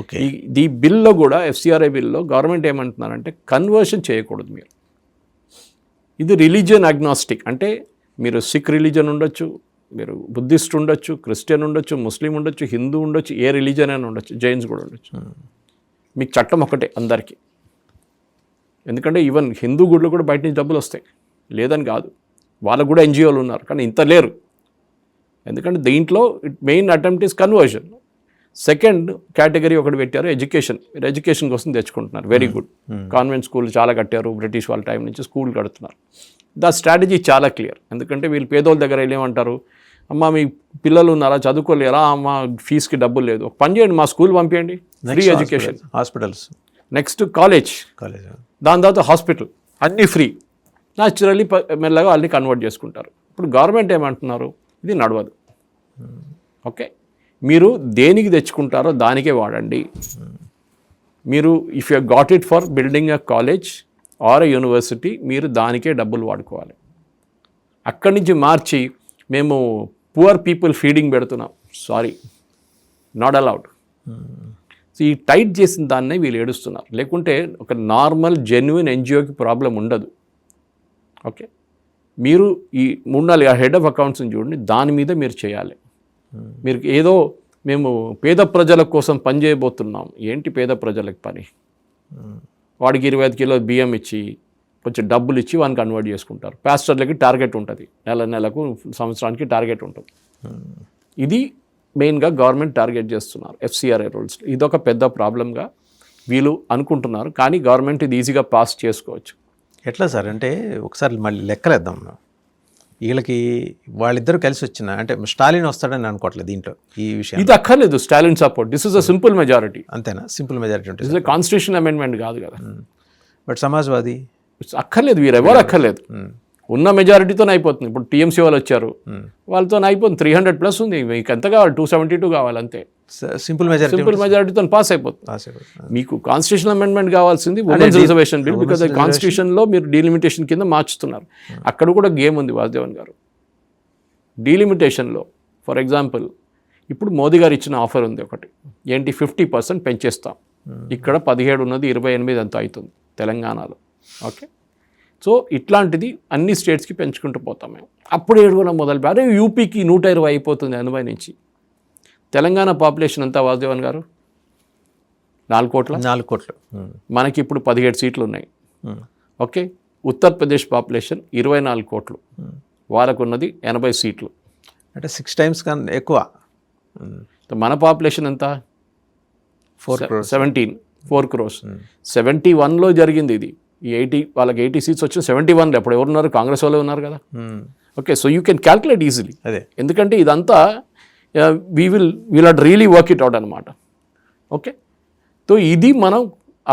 Okay. ఈ బిల్లో కూడా FCRA బిల్లో గవర్నమెంట్ ఏమంటున్నారంటే కన్వర్షన్ చేయకూడదు మీరు. ఇది రిలీజియన్ అగ్నాస్టిక్, అంటే మీరు సిక్ రిలీజన్ ఉండొచ్చు, మీరు బుద్ధిస్ట్ ఉండొచ్చు, క్రిస్టియన్ ఉండొచ్చు, ముస్లిం ఉండొచ్చు, హిందూ ఉండొచ్చు, ఏ రిలీజన్ అయినా ఉండొచ్చు, జైన్స్ కూడా ఉండొచ్చు. మీకు చట్టం ఒకటే అందరికీ. ఎందుకంటే ఈవెన్ హిందూ గుళ్ళు కూడా బయట నుంచి డబ్బులు వస్తాయి, లేదని కాదు, వాళ్ళకు కూడా NGOలు ఉన్నారు, కానీ ఇంత లేరు. ఎందుకంటే దీంట్లో main attempt is conversion. Second category ఒకటి పెట్టారు, ఎడ్యుకేషన్. మీరు ఎడ్యుకేషన్ కోసం తెచ్చుకుంటున్నారు, వెరీ గుడ్. కాన్వెంట్ స్కూల్ చాలా కట్టారు, బ్రిటిష్ వాళ్ళ టైం నుంచి స్కూల్ కడుతున్నారు. దా స్ట్రాటజీ చాలా క్లియర్. ఎందుకంటే వీళ్ళు పేదోళ్ళ దగ్గర ఏమంటారు, అమ్మ మీ పిల్లలు ఉన్నారా, చదువుకోలేరా, అమ్మ ఫీజుకి డబ్బులు లేదు, ఒక పని చేయండి, మా స్కూల్ పంపించండి, free education. Hospitals, next college, దాని తర్వాత హాస్పిటల్, అన్నీ ఫ్రీ. న్యాచురల్లీ మెల్లగా వాళ్ళని కన్వర్ట్ చేసుకుంటారు. ఇప్పుడు గవర్నమెంట్ ఏమంటున్నారు, ఇది నడవదు. ఓకే, మీరు దేనికి తెచ్చుకుంటారో దానికే వాడండి. మీరు if you got it for building a college are a university, మీరు దానికే డబ్బులు వాడుకోవాలి. అక్కడి నుంచి మార్చి మేము పువర్ పీపుల్ ఫీడింగ్ పెడుతున్నాం, సారీ, నాట్ అలౌడ్. సో ఈ టైట్ చేసిన దాన్నే వీళ్ళు ఏడుస్తున్నారు. లేకుంటే ఒక నార్మల్ జెన్యున్ NGOకి ప్రాబ్లం ఉండదు. ఓకే, మీరు ఈ 3-4 హెడ్ ఆఫ్ అకౌంట్స్ని చూడండి, దాని మీద మీరు చేయాలి. మీరు ఏదో మేము పేద ప్రజల కోసం పని చేయబోతున్నాం, ఏంటి పేద ప్రజలకు పని? వాడికి 25 కిలోల బియ్యం ఇచ్చి కొంచెం డబ్బులు ఇచ్చి వాడిని కన్వర్ట్ చేసుకుంటారు. పాస్టర్లకి టార్గెట్ ఉంటుంది, నెలకు సంవత్సరానికి టార్గెట్ ఉంటుంది. ఇది మెయిన్గా గవర్నమెంట్ టార్గెట్ చేస్తున్నారు FCRA రూల్స్. ఇదొక పెద్ద ప్రాబ్లంగా వీళ్ళు అనుకుంటున్నారు, కానీ గవర్నమెంట్ ఇది ఈజీగా పాస్ చేసుకోవచ్చు. ఎట్లా సార్ అంటే ఒకసారి మళ్ళీ లెక్కలేద్దాం. వీళ్ళకి వాళ్ళిద్దరు కలిసి వచ్చిన, అంటే స్టాలిన్ వస్తాడని అనుకోవట్లేదు దీంట్లో, ఈ విషయం ఇది అక్కర్లేదు Stalin support. This is a simple majority. అంతేనా? సింపుల్ మెజారిటీ ఉంటుంది. దిస్ ఇస్ కాన్స్టిట్యూషన్ అమెండ్మెంట్ కాదు కదా. బట్ సమాజ్వాదీ అక్కర్లేదు, వీరెవరు అక్కర్లేదు, ఉన్న మెజారిటీతోనే అయిపోతుంది. ఇప్పుడు TMC వాళ్ళు వచ్చారు, వాళ్ళతో అయిపోతుంది. 300+ ఉంది, మీకు ఎంత కావాలి? 272 కావాలి, అంతే. సింపుల్ మెజారిటీతో పాస్ అయిపోతుంది. మీకు కాన్స్టిట్యూషన్ అమెండ్మెంట్ కావాల్సింది ఉమెన్స్ రిజర్వేషన్ బిల్, బికాజ్ కాన్స్టిట్యూషన్లో మీరు డీలిమిటేషన్ కింద మార్చుతున్నారు. అక్కడ కూడా గేమ్ ఉంది వాసుదేవన్ గారు. డీలిమిటేషన్లో ఫర్ ఎగ్జాంపుల్ ఇప్పుడు మోదీ గారు ఇచ్చిన ఆఫర్ ఉంది ఒకటి, ఏంటి, 50% పెంచేస్తాం. ఇక్కడ 17 ఉన్నది 28 అంత అవుతుంది తెలంగాణలో. ఓకే, సో ఇట్లాంటిది అన్ని స్టేట్స్కి పెంచుకుంటూ పోతాం మేము. అప్పుడు 7 మొదలు అరే యూపీకి 120 అయిపోతుంది 80 నుంచి. తెలంగాణ పాపులేషన్ అంతా వాసుదేవన్ గారు 4 కోట్ల. మనకి ఇప్పుడు 17 సీట్లు ఉన్నాయి. ఓకే, ఉత్తరప్రదేశ్ పాపులేషన్ 24 కోట్లు, వాళ్ళకు ఉన్నది 80 సీట్లు, అంటే 6 times కన్నా ఎక్కువ. మన పాపులేషన్ ఎంత? 4 crores. 71లో జరిగింది ఇది. ఈ 80 వాళ్ళకి 80 సీట్స్ వచ్చిన 71లో అప్పుడు ఎవరున్నారు? కాంగ్రెస్ వాళ్ళే ఉన్నారు కదా. Okay, so you can calculate easily. అదే, ఎందుకంటే ఇదంతా we'll had really work it out అనమాట. ఓకే, సో ఇది మనం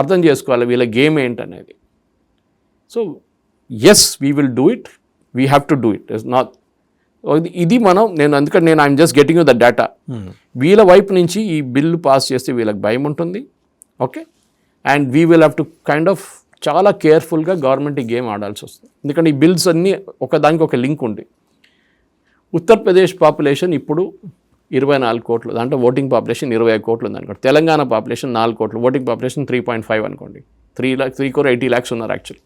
అర్థం చేసుకోవాలి వీళ్ళ గేమ్ ఏంటనేది. So yes, we will do it, we have to do it. It's not ఇది మనం ఎందుకంటే I'm just getting you the data. వీళ్ళ వైపు నుంచి ఈ బిల్లు పాస్ చేస్తే వీళ్ళకి భయం ఉంటుంది. Okay, and we will have to kind of చాలా కేర్ఫుల్గా గవర్నమెంట్ ఈ గేమ్ ఆడాల్సి వస్తుంది. ఎందుకంటే ఈ బిల్స్ అన్నీ ఒకదానికి ఒక లింక్ ఉంది. ఉత్తరప్రదేశ్ పాపులేషన్ ఇప్పుడు 24 కోట్లు, దాంట్లో ఓటింగ్ పాపులేషన్ 25 కోట్లు ఉంది అనుకోండి. తెలంగాణ పాపులేషన్ 4 కోట్లు, ఓటింగ్ పాపులేషన్ 3.5 అనుకోండి. 3 crore 80 lakhs ఉన్నారు యాక్చువల్లీ.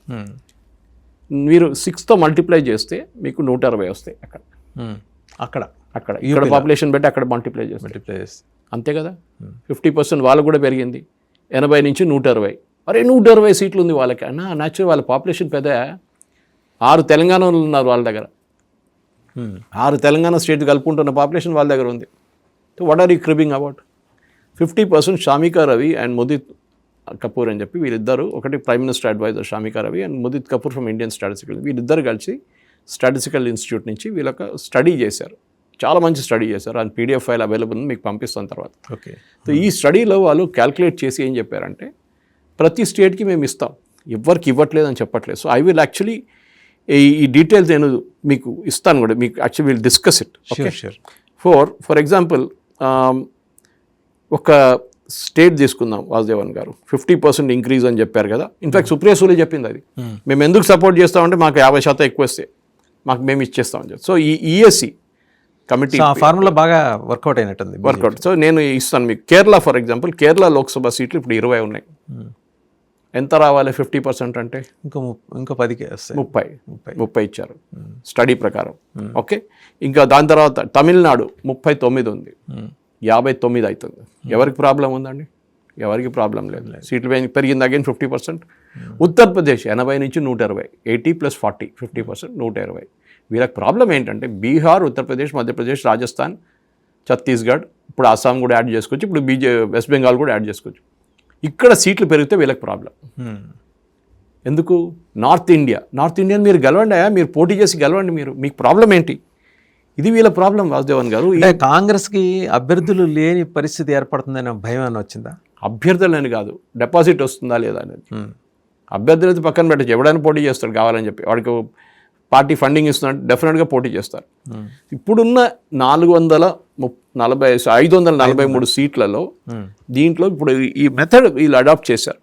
మీరు 6తో మల్టిప్లై చేస్తే మీకు 120 వస్తాయి. ఇక్కడ పాపులేషన్ బట్టి అక్కడ మల్టిప్లై చేస్తే అంతే కదా. 50% వాళ్ళకు కూడా పెరిగింది, 80 నుంచి 120. అరే 120 సీట్లు ఉంది వాళ్ళకి అన్న. న్యాచురల్ వాళ్ళ పాపులేషన్ పెద్ద. 6 తెలంగాణలో ఉన్నారు వాళ్ళ దగ్గర. 6 తెలంగాణ స్టేట్ కలుపుకుంటున్న పాపులేషన్ వాళ్ళ దగ్గర ఉంది. So what are you cribbing about? 50% Shamika Ravi and Mudit Kapoor అని చెప్పి వీళ్ళిద్దరు, ఒకటి prime minister adviser Shamika Ravi and Mudit Kapoor from Indian statistical, వీళ్ళిద్దరు కలిసి స్టాటిస్టికల్ ఇన్స్టిట్యూట్ నుంచి వీళ్ళొక స్టడీ చేశారు. చాలా మంచి స్టడీ చేశారు. అండ్ PDF ఫైల్ అవైలబుల్ ఉంది, మీకు పంపిస్తాను తర్వాత. ఓకే, సో ఈ స్టడీలో వాళ్ళు క్యాల్కులేట్ చేసి ఏం చెప్పారంటే, ప్రతి స్టేట్కి మేము ఇస్తాం, ఎవరికి ఇవ్వట్లేదు అని చెప్పట్లేదు. సో ఐ విల్ యాక్చువల్లీ ఈ డీటెయిల్స్ నేను మీకు ఇస్తాను కూడా, మీకు actually will discuss it. Okay, for example ఒక స్టేట్ తీసుకుందాం వాసుదేవన్ గారు, 50% ఇంక్రీజ్ అని చెప్పారు కదా. ఇన్ఫాక్ట్ సుప్రియ సూలే చెప్పింది అది. మేము ఎందుకు సపోర్ట్ చేస్తామంటే మాకు 50% ఎక్కువ వస్తే మేము ఇచ్చేస్తామని చెప్పి. సో ఈ ESC కమిటీ సో ఆ ఫార్ములా బాగా వర్కౌట్ అయినట్టుంది. వర్కౌట్. సో నేను ఇస్తాను మీకు. కేరళ ఫర్ ఎగ్జాంపుల్, కేరళ లోక్సభ సీట్లు ఇప్పుడు 20 ఉన్నాయి. ఎంత రావాలి 50% అంటే? ఇంకో 10కి వస్తాయి. 30 ఇచ్చారు స్టడీ ప్రకారం. ఓకే, ఇంకా దాని తర్వాత తమిళనాడు 39 ఉంది, 59 అవుతుంది. ఎవరికి ప్రాబ్లం ఉందండి? ఎవరికి ప్రాబ్లం లేదు. సీట్లు పెరిగింది అగైన్ 50%. ఉత్తరప్రదేశ్ 80 నుంచి 120, 80 + 40 50%, 120. వీళ్ళకి ప్రాబ్లం ఏంటంటే బీహార్, ఉత్తరప్రదేశ్, మధ్యప్రదేశ్, రాజస్థాన్, ఛత్తీస్గఢ్, ఇప్పుడు అస్సాం కూడా యాడ్ చేసుకోవచ్చు, ఇప్పుడు వెస్ట్ బెంగాల్ కూడా యాడ్ చేసుకోవచ్చు. ఇక్కడ సీట్లు పెరిగితే వీళ్ళకి ప్రాబ్లం. ఎందుకు? నార్త్ ఇండియన్ మీరు గెలవండి, మీరు పోటీ చేసి గెలవండి, మీకు ప్రాబ్లం ఏంటి? ఇది వీళ్ళ ప్రాబ్లం. వాసుదేవన్ గారు, అంటే కాంగ్రెస్కి అభ్యర్థులు లేని పరిస్థితి ఏర్పడుతుందనే భయం అని వచ్చిందా? అభ్యర్థులని కాదు, డిపాజిట్ వస్తుందా లేదా అనేది. అభ్యర్థులు అయితే పక్కన పెట్టచ్చు, ఎవడైనా పోటీ చేస్తాడు కావాలని చెప్పి. వాడికి పార్టీ ఫండింగ్ ఇస్తున్నట్టు డెఫినెట్గా పోటీ చేస్తారు. ఇప్పుడున్న 543 సీట్లలో దీంట్లో ఇప్పుడు ఈ మెథడ్ వీళ్ళు అడాప్ట్ చేశారు.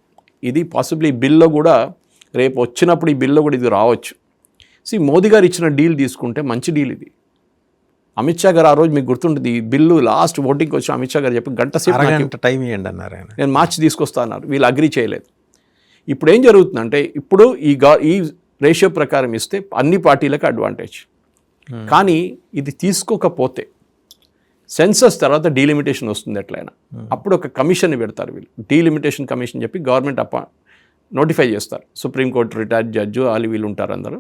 ఇది పాసిబ్లీ బిల్లో కూడా రేపు వచ్చినప్పుడు ఈ బిల్లో కూడా ఇది రావచ్చు. మోదీ గారు ఇచ్చిన డీల్ తీసుకుంటే మంచి డీల్ ఇది. అమిత్ షా గారు ఆ రోజు మీకు గుర్తుంటుంది, ఈ బిల్లు లాస్ట్ ఓటింగ్కి వచ్చిన అమిత్ షా గారు చెప్పి గంట సేపు టైం ఇవ్వండి అన్నారు. నేను మార్చి తీసుకొస్తా అన్నారు. వీళ్ళు అగ్రీ చేయలేదు. ఇప్పుడు ఏం జరుగుతుందంటే, ఇప్పుడు ఈ రేషియో ప్రకారం ఇస్తే అన్ని పార్టీలకు అడ్వాంటేజ్. కానీ ఇది తీసుకోకపోతే సెన్సస్ తర్వాత డీలిమిటేషన్ వస్తుంది ఎట్లయినా. అప్పుడు ఒక కమిషన్ పెడతారు వీళ్ళు, డీలిమిటేషన్ కమిషన్ చెప్పి గవర్నమెంట్ నోటిఫై చేస్తారు. సుప్రీంకోర్టు రిటైర్డ్ జడ్జు వాళ్ళు వీళ్ళు ఉంటారు అందరూ.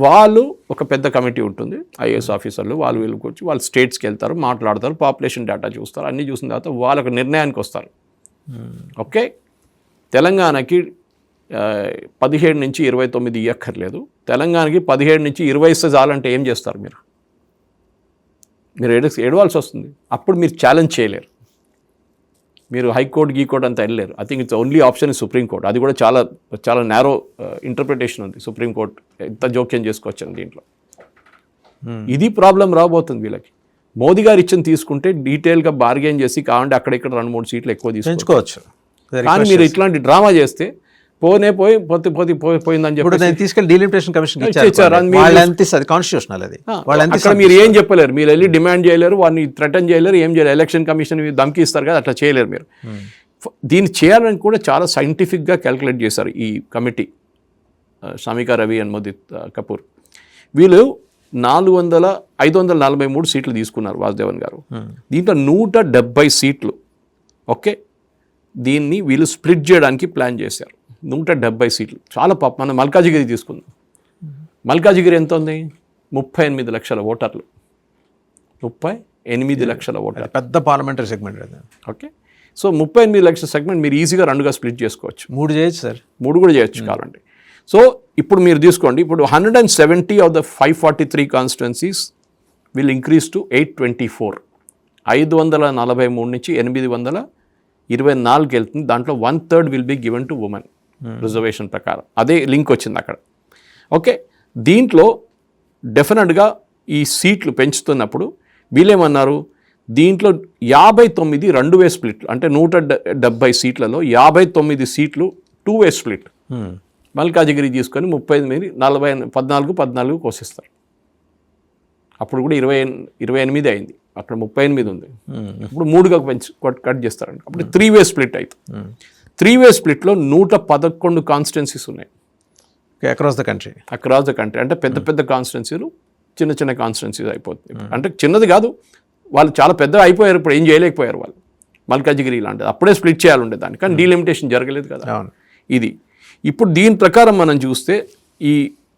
వాళ్ళు ఒక పెద్ద కమిటీ ఉంటుంది, ఐఏఎస్ ఆఫీసర్లు, వీళ్ళు కూర్చొని వాళ్ళు స్టేట్స్కి వెళ్తారు, మాట్లాడతారు, పాపులేషన్ డేటా చూస్తారు, అన్నీ చూసిన తర్వాత వాళ్ళొక నిర్ణయానికి వస్తారు. ఓకే, తెలంగాణకి 17 నుంచి 29 ఇవ్వక్కర్లేదు, తెలంగాణకి 17 నుంచి 20 ఇస్తే చాలంటే ఏం చేస్తారు? మీరు ఏడవాల్సి వస్తుంది. అప్పుడు మీరు ఛాలెంజ్ చేయలేరు, మీరు హైకోర్టు గీకోర్టు అంతా వెళ్ళలేరు. I think it's only option is supreme court. అది కూడా చాలా చాలా నేరో ఇంటర్ప్రిటేషన్ ఉంది. సుప్రీంకోర్టు ఎంత జోక్యం చేసుకోవచ్చని దీంట్లో. ఇది ప్రాబ్లం రాబోతుంది వీళ్ళకి. మోదీ గారు ఇచ్చిన తీసుకుంటే డీటెయిల్గా బార్గెన్ చేసి కావాలంటే అక్కడిక్కడ 2-3 సీట్లు ఎక్కువ తీసుకోవచ్చు. కానీ మీరు ఇట్లాంటి డ్రామా చేస్తే పోయిందని చెప్పి తీసుకెళ్ళి డీలిమిటేషన్ కమిషన్ కాన్స్టిట్యూషనల్. అది అక్కడ మీరు ఏం చెప్పలేరు, మీరు వెళ్ళి డిమాండ్ చేయలేరు, వాడిని థ్రెటన్ చేయలేరు, ఏం చేయలేరు. ఎలక్షన్ కమిషన్ ధమ్కి ఇస్తారు కదా, అట్లా చేయలేరు మీరు. దీన్ని చేయాలని కూడా చాలా సైంటిఫిక్గా క్యాల్కులేట్ చేశారు ఈ కమిటీ, షమికా రవి అండ్ మోదిత్ కపూర్. వీళ్ళు 543 సీట్లు తీసుకున్నారు వాసుదేవన్ గారు. దీంట్లో 170 సీట్లు ఓకే దీన్ని వీళ్ళు స్ప్లిట్ చేయడానికి ప్లాన్ చేశారు. 170 సీట్లు చాలా పాప. మనం మల్కాజిగిరి తీసుకుందాం. మల్కాజిగిరి ఎంత ఉంది? 38 లక్షల ఓటర్లు. 38 లక్షల ఓటర్లు, పెద్ద పార్లమెంటరీ సెగ్మెంట్. ఓకే, సో 38 లక్షల సెగ్మెంట్ మీరు ఈజీగా 2గా స్ప్లిట్ చేసుకోవచ్చు. 3 చేయొచ్చు సార్, 3 కూడా చేయొచ్చు కావాలంటే. సో ఇప్పుడు మీరు తీసుకోండి, ఇప్పుడు 170 of the 543 constituencies will increase to 824. 543 నుంచి 824 వెళ్తుంది. దాంట్లో 1/3 will be given to women reservation ప్రకారం. అదే లింక్ వచ్చింది అక్కడ. ఓకే, దీంట్లో డెఫినెట్గా ఈ సీట్లు పెంచుతున్నప్పుడు వీళ్ళేమన్నారు, దీంట్లో 59 2-వే స్ప్లిట్లు, అంటే 170 సీట్లలో 59 సీట్లు 2-వే స్ప్లిట్. మల్కాజిగిరి తీసుకొని 38, 14 కోసిస్తారు. అప్పుడు కూడా 28 అయింది, అక్కడ 38 ఉంది. ఇప్పుడు 3గా కట్ చేస్తారండి. అప్పుడు 3-వే స్ప్లిట్ అవుతుంది. 3-వే స్ప్లిట్లో 111 కాన్స్టిట్యున్సీస్ ఉన్నాయి అక్రాస్ ద కంట్రీ. అంటే పెద్ద పెద్ద కాన్స్టిట్యున్సీలు చిన్న కాన్స్టిట్యున్సీస్ అయిపోతుంది. అంటే చిన్నది కాదు, వాళ్ళు చాలా పెద్దగా అయిపోయారు. ఇప్పుడు ఏం చేయలేకపోయారు వాళ్ళు. మల్కాజిగిరి ఇలాంటిది అప్పుడే స్ప్లిట్ చేయాలి ఉండేదాన్ని, కానీ డీలిమిటేషన్ జరగలేదు కదా. ఇది ఇప్పుడు దీని ప్రకారం మనం చూస్తే ఈ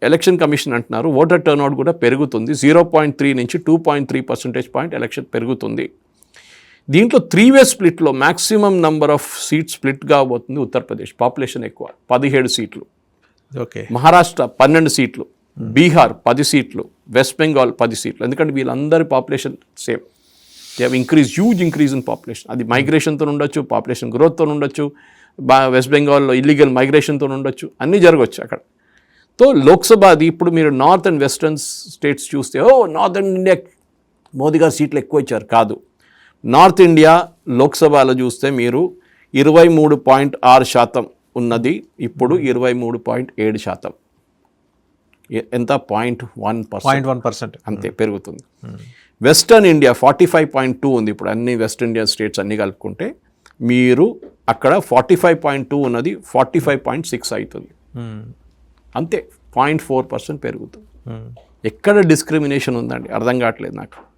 ఎలక్షన్ కమిషన్ అంటున్నారు ఓటర్ టర్న్అవుట్ కూడా పెరుగుతుంది. 0.3 నుంచి 2.3 percentage point ఎలక్షన్ పెరుగుతుంది. దీంట్లో 3-వే స్ప్లిట్లో maximum number of seats split కాబోతుంది. ఉత్తరప్రదేశ్ పాపులేషన్ ఎక్కువ, 17 సీట్లు. ఓకే, మహారాష్ట్ర 12 సీట్లు, బీహార్ 10 సీట్లు, వెస్ట్ బెంగాల్ 10 సీట్లు. ఎందుకంటే వీళ్ళందరి population same. They have huge increase in population. అది మైగ్రేషన్తో ఉండొచ్చు, పాపులేషన్ గ్రోత్తో ఉండొచ్చు, వెస్ట్ బెంగాల్లో ఇల్లీగల్ మైగ్రేషన్తో ఉండొచ్చు, అన్నీ జరగవచ్చు అక్కడ. తో లోక్సభది ఇప్పుడు మీరు నార్త్ అండ్ వెస్టర్న్ స్టేట్స్ చూస్తే నార్త్ ఇండియా మోదీ గారు సీట్లు ఎక్కువ ఇచ్చారు. కాదు, నార్త్ ఇండియా లోక్సభలో చూస్తే మీరు 23.6% ఉన్నది, ఇప్పుడు 23.7%. ఎంత? 0.1% అంతే పెరుగుతుంది. వెస్టర్న్ ఇండియా 45.2 ఉంది ఇప్పుడు అన్ని వెస్ట్ ఇండియా స్టేట్స్ అన్నీ కలుపుకుంటే, మీరు అక్కడ 45.2 ఉన్నది 45.6 అవుతుంది. అంతే 0.4% పెరుగుతుంది. ఎక్కడ డిస్క్రిమినేషన్ ఉందండి? అర్థం కావట్లేదు నాకు.